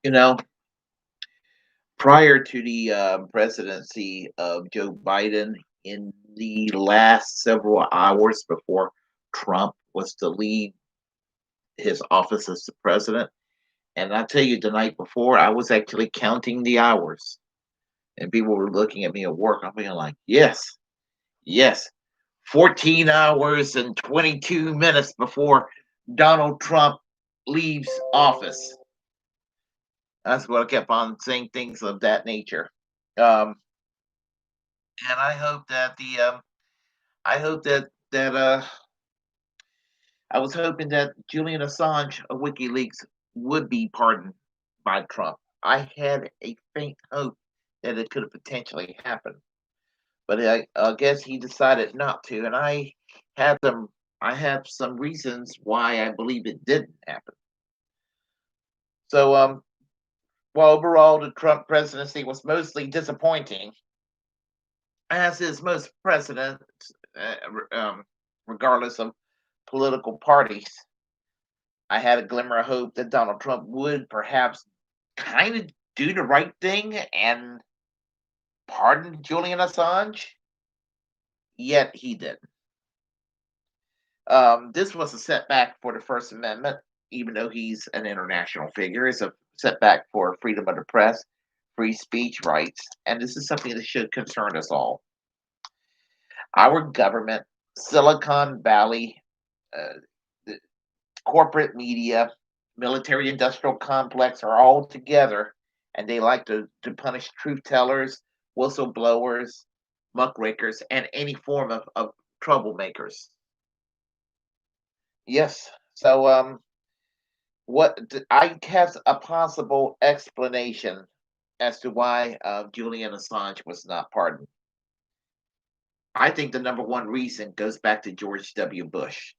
You know, prior to the presidency of Joe Biden, in the last several hours before Trump was to leave his office as the president, and I tell you, the night before, I was actually counting the hours, and people were looking at me at work. I'm being like, yes, yes, 14 hours and 22 minutes before Donald Trump leaves office. That's what I kept on saying, things of that nature. Um, and I hope that I was hoping that Julian Assange of WikiLeaks would be pardoned by Trump. I had a faint hope that it could have potentially happened, but I guess he decided not to, and had some I have some reasons why I believe it didn't happen. So, while overall the Trump presidency was mostly disappointing, as is most presidents, regardless of political parties, I had a glimmer of hope that Donald Trump would perhaps kind of do the right thing and pardon Julian Assange. Yet he didn't. This was a setback for the First Amendment, even though he's an international figure. It's a setback for freedom of the press, free speech rights, and this is something that should concern us all. Our government, Silicon Valley, uh, the corporate media, military industrial complex are all together, and they like to punish truth tellers, whistleblowers, muckrakers, and any form of troublemakers. Yes. So, I have a possible explanation as to why Julian Assange was not pardoned. I think the number one reason goes back to George W. Bush,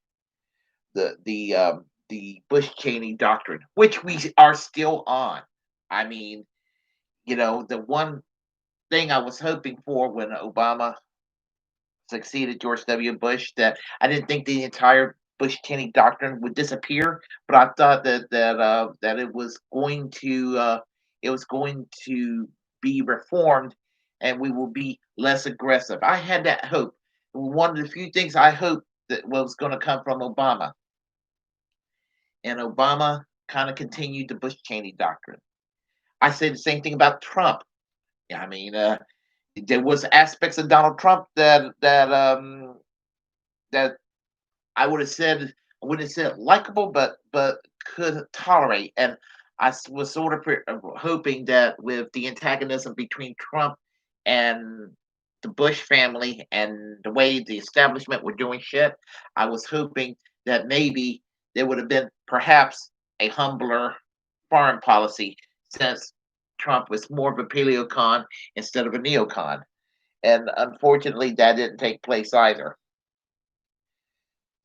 the Bush Cheney doctrine, which we are still on. I mean, the one thing I was hoping for when Obama succeeded George W. Bush, that I didn't think the entire Bush Cheney doctrine would disappear, but I thought that it was going to be reformed, and we will be less aggressive. I had that hope. One of the few things I hoped that was going to come from Obama, and Obama kind of continued the Bush Cheney doctrine. I say the same thing about Trump. I mean, there was aspects of Donald Trump that I wouldn't have said likable, but could tolerate. And was sort of hoping that with the antagonism between Trump and the Bush family and the way the establishment were doing shit, I was hoping that maybe there would have been perhaps a humbler foreign policy, since Trump was more of a paleocon instead of a neocon. And unfortunately, that didn't take place either.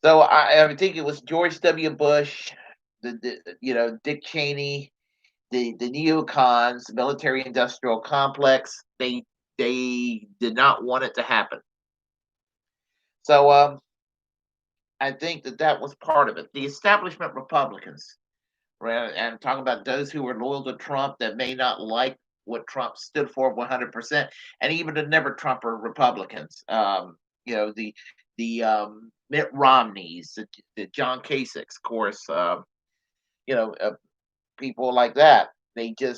So I think it was George W. Bush, Dick Cheney, the neocons, military industrial complex. They did not want it to happen. So I think that was part of it. The establishment Republicans, right? And I'm talking about those who were loyal to Trump that may not like what Trump stood for 100%, and even the never Trumper Republicans. The Mitt Romneys, the John Kasich's, of course. You know, uh, People like that. They kind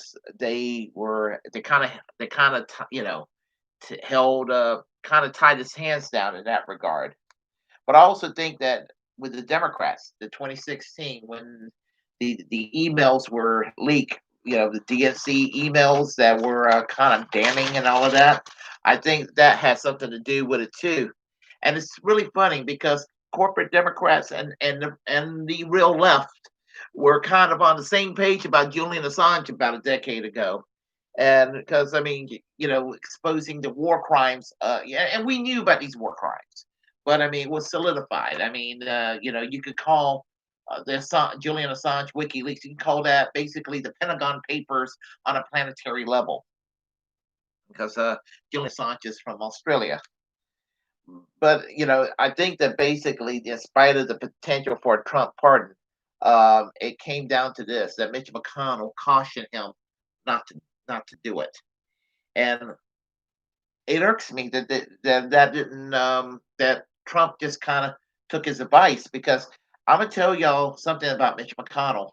of held kind of tied his hands down in that regard. But I also think that with the Democrats, the 2016, when the emails were leaked, the DNC emails that were kind of damning and all of that, I think that has something to do with it too. And it's really funny because corporate Democrats and the real left were kind of on the same page about Julian Assange about a decade ago. And because I mean, exposing the war crimes, yeah, and we knew about these war crimes, but I mean, it was solidified. I mean, you could call Julian Assange WikiLeaks. You can call that basically the Pentagon Papers on a planetary level, because Julian Assange is from Australia. But I think that basically, in spite of the potential for a Trump pardon, it came down to this: that Mitch McConnell cautioned him not to do it, and it irks me that didn't that Trump just kind of took his advice, because I'm gonna tell y'all something about Mitch McConnell.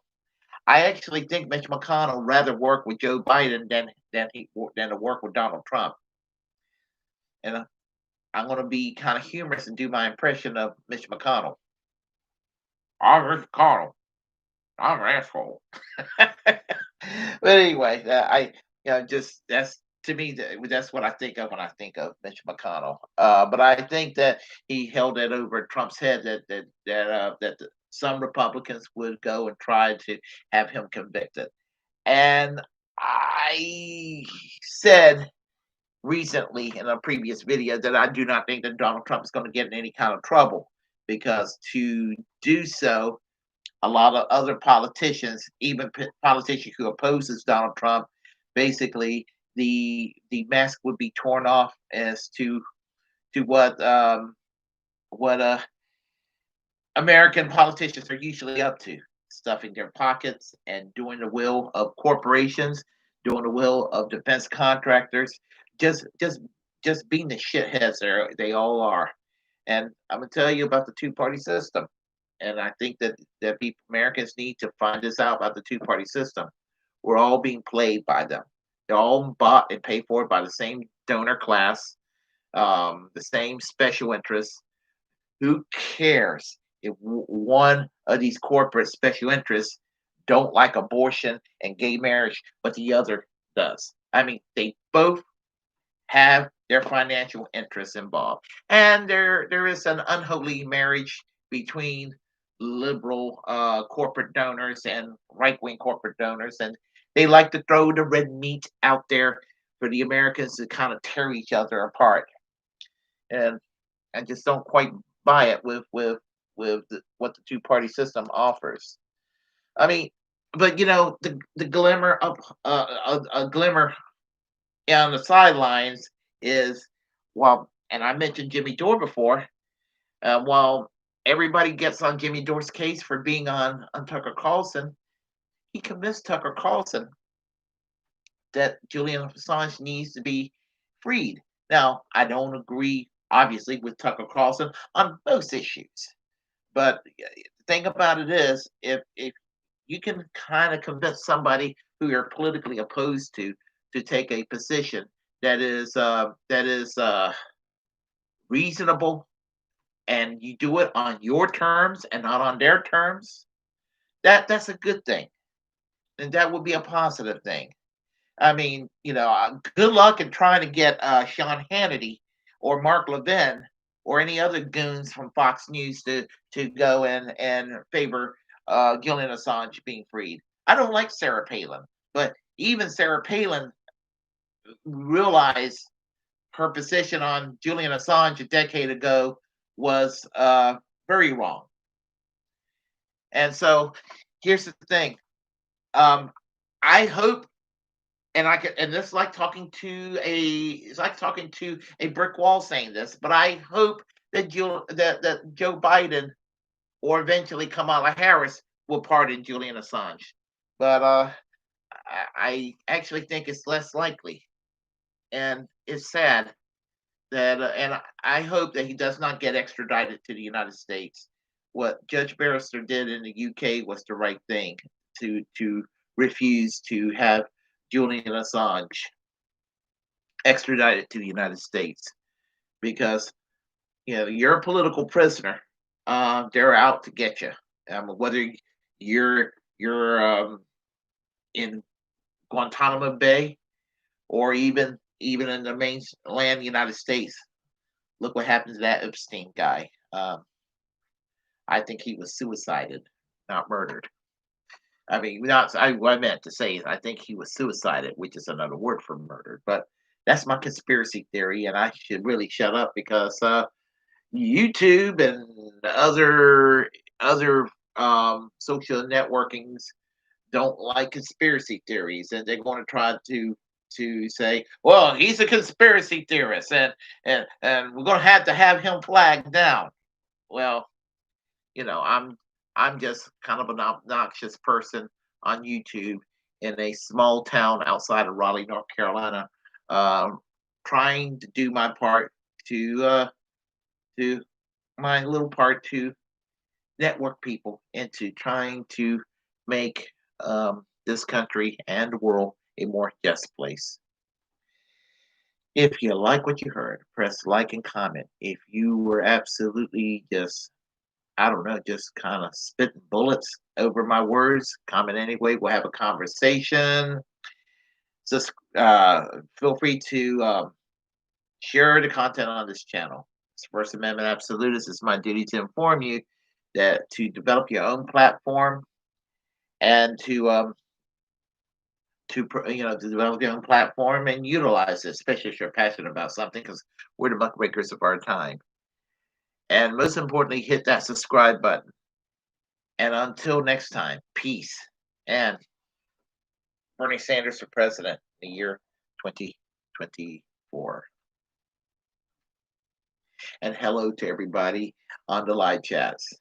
I actually think Mitch McConnell rather work with Joe Biden than to work with Donald Trump. And I'm going to be kind of humorous and do my impression of Mitch McConnell. I'm Mitch McConnell. I'm an asshole. But anyway, just that's to me that's what I think of when I think of Mitch McConnell. But I think that he held it over Trump's head that some Republicans would go and try to have him convicted. And I said recently in a previous video that I do not think that Donald Trump is going to get in any kind of trouble, because to do so, a lot of other politicians, even politicians who opposes Donald Trump, basically the mask would be torn off as to what American politicians are usually up to: stuffing their pockets and doing the will of corporations, doing the will of defense contractors, just just just being the shitheads they all are. And I'm gonna tell you about the two-party system. And I think that people, Americans, need to find this out about the two-party system. We're all being played by them. They're all bought and paid for by the same donor class, the same special interests. Who cares if one of these corporate special interests don't like abortion and gay marriage, but the other does? I mean, they both have their financial interests involved, and there is an unholy marriage between liberal corporate donors and right wing corporate donors, and they like to throw the red meat out there for the Americans to kind of tear each other apart. And I just don't quite buy it with what the two party system offers. I mean, but the glimmer of a glimmer on the sidelines is, well, and I mentioned Jimmy Dore before. While everybody gets on Jimmy Dore's case for being on Tucker Carlson, he convinced Tucker Carlson that Julian Assange needs to be freed. Now, I don't agree, obviously, with Tucker Carlson on most issues, but the thing about it is, if you can kind of convince somebody who you're politically opposed to take a position that is reasonable, and you do it on your terms and not on their terms, that's a good thing, and that would be a positive thing. I mean, good luck in trying to get Sean Hannity or Mark Levin or any other goons from Fox News to go and favor Julian Assange being freed. I don't like Sarah Palin, but even Sarah Palin realized her position on Julian Assange a decade ago was very wrong. And so here's the thing. I hope, and I can, and this is like talking to a brick wall saying this, but I hope that Joe Biden or eventually Kamala Harris will pardon Julian Assange. But I actually think it's less likely, and it's sad that, and I hope that he does not get extradited to the United States. What Judge Barrister did in the UK was the right thing, to refuse to have Julian Assange extradited to the United States, because you're a political prisoner. They're out to get you. Whether you're in Guantanamo Bay or even in the mainland United States. Look what happened to that Epstein guy. I think he was suicided, not murdered. I mean, not what I meant to say is I think he was suicided, which is another word for murder. But that's my conspiracy theory, and I should really shut up, because YouTube and other social networkings don't like conspiracy theories, and they're going to try to say, well, he's a conspiracy theorist, and we're going to have him flagged down. Well, I'm I'm just kind of an obnoxious person on YouTube in a small town outside of Raleigh, North Carolina, um, trying to do my part to my little part to network people into trying to make this country and world a more just place. If you like what you heard, press like and comment. If you were absolutely just, I don't know, just kind of spitting bullets over my words, comment anyway. We'll have a conversation. Just feel free to share the content on this channel. As First Amendment absolutist, it's my duty to inform you that to develop your own platform and to develop your own platform and utilize it, especially if you're passionate about something, because we're the muckrakers of our time. And most importantly, hit that subscribe button. And until next time, peace. And Bernie Sanders for president in the year 2024. And hello to everybody on the live chats.